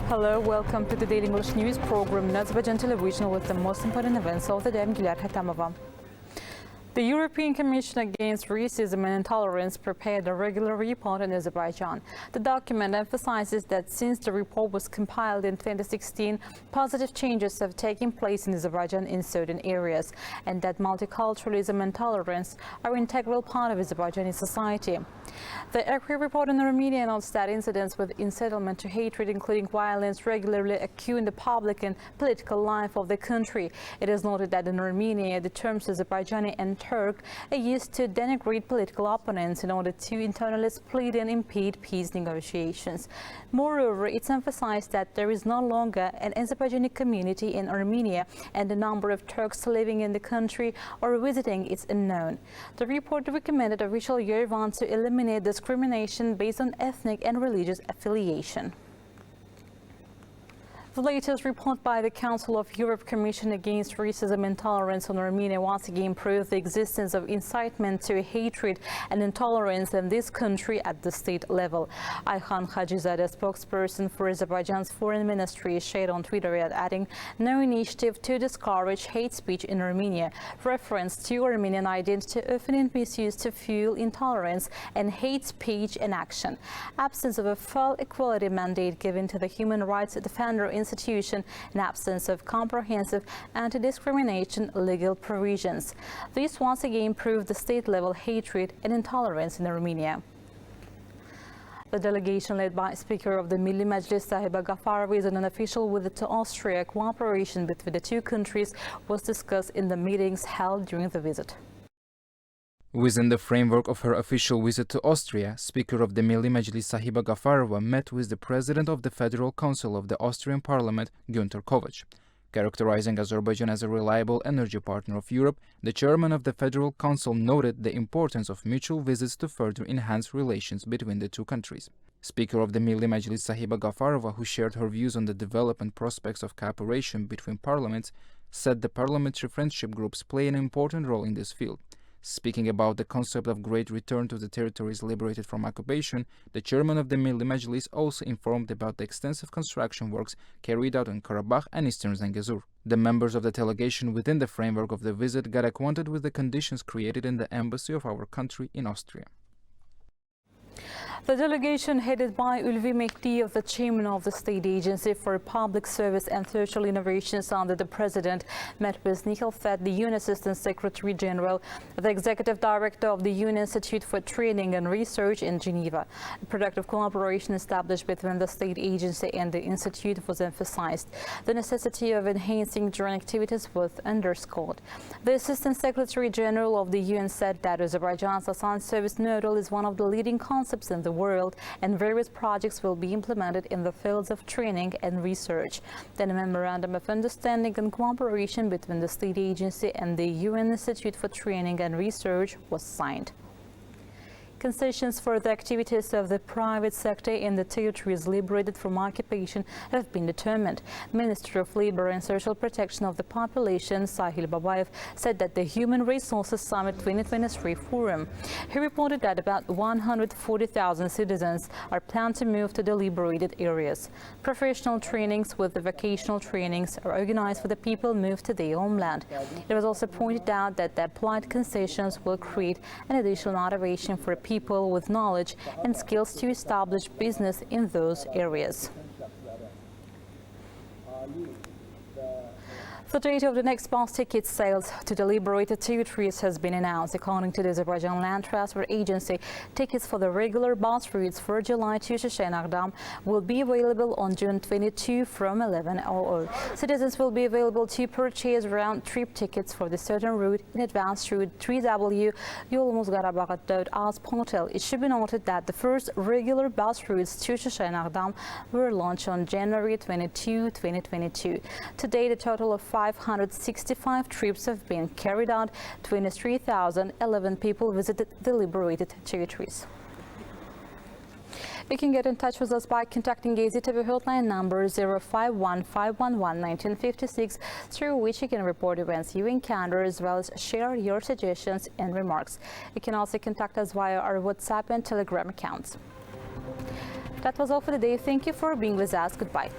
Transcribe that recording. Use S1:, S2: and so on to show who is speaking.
S1: Hello, welcome to the Daily English News program in Azərbaycan Televiziya with the most important events of the day. The European Commission Against Racism and Intolerance prepared a regular report on Azerbaijan. The document emphasizes that since the report was compiled in 2016, positive changes have taken place in Azerbaijan in certain areas, and that multiculturalism and tolerance are an integral part of Azerbaijani society. The ECRI report on Armenia notes that incidents with incitement to hatred, including violence, regularly occur in the public and political life of the country. It is noted that in Armenia, the terms Azerbaijani and Turk are used to denigrate political opponents in order to internally split and impede peace negotiations. Moreover, it's emphasized that there is no longer an Azerbaijani community in Armenia, and the number of Turks living in the country or visiting is unknown. The report recommended official Yerevan to eliminate discrimination based on ethnic and religious affiliation. The latest report by the Council of Europe Commission Against Racism and Intolerance on Armenia once again proved the existence of incitement to hatred and intolerance in this country at the state level. Ayhan Hajizadeh, spokesperson for Azerbaijan's foreign ministry, shared on Twitter adding no initiative to discourage hate speech in Armenia. Reference to Armenian identity often misused to fuel intolerance and hate speech in action. Absence of a full equality mandate given to the human rights defender institution and absence of comprehensive anti-discrimination legal provisions. This once again proved the state-level hatred and intolerance in Armenia. The delegation led by Speaker of the Milli Məclis Sahiba Gafarova is on an official visit to Austria. Cooperation between the two countries was discussed in the meetings held during the visit.
S2: Within the framework of her official visit to Austria, Speaker of the Milli Məclis Sahiba Gafarova met with the President of the Federal Council of the Austrian Parliament, Günther Kovac. Characterizing Azerbaijan as a reliable energy partner of Europe, the chairman of the Federal Council noted the importance of mutual visits to further enhance relations between the two countries. Speaker of the Milli Məclis Sahiba Gafarova, who shared her views on the development prospects of cooperation between parliaments, said the parliamentary friendship groups play an important role in this field. Speaking about the concept of great return to the territories liberated from occupation, the chairman of the Milli Məclis also informed about the extensive construction works carried out in Karabakh and eastern Zangezur. The members of the delegation within the framework of the visit got acquainted with the conditions created in the embassy of our country in Austria.
S1: The delegation headed by Ulvi Mehdi of the chairman of the State Agency for Public Service and Social Innovations under the President met with Nihal Fed, the UN Assistant Secretary General, the Executive Director of the UN Institute for Training and Research in Geneva. A productive collaboration established between the State Agency and the Institute was emphasized. The necessity of enhancing joint activities was underscored. The Assistant Secretary General of the UN said that Azerbaijan's assigned service model is one of the leading concepts in the world, and various projects will be implemented in the fields of training and research. Then a memorandum of understanding and cooperation between the State Agency and the UN Institute for Training and Research was signed. Concessions for the activities of the private sector in the territories liberated from occupation have been determined. Minister of Labor and Social Protection of the Population, Sahil Babayev, said that the Human Resources Summit 2023 forum. He reported that about 140,000 citizens are planned to move to the liberated areas. Professional trainings with the vocational trainings are organized for the people moved to their homeland. It was also pointed out that the applied concessions will create an additional motivation for people with knowledge and skills to establish business in those areas. The date of the next bus ticket sales to the liberated territories has been announced. According to the Azerbaycan Land Transport Agency, tickets for the regular bus routes for July to Şuşa will be available on June 22 from 11:00. Citizens will be available to purchase round-trip tickets for the certain route in advance through 3W Yolumuz-Qarabağ.az portal. It should be noted that the first regular bus routes to Şuşa were launched on January 22, 2022. To date, a total of 565 trips have been carried out. 23,011 people visited the liberated territories. You can get in touch with us by contacting AzTV hotline number 051-511-1956, through which you can report events you encounter as well as share your suggestions and remarks. You can also contact us via our WhatsApp and Telegram accounts. That was all for the day. Thank you for being with us. Goodbye.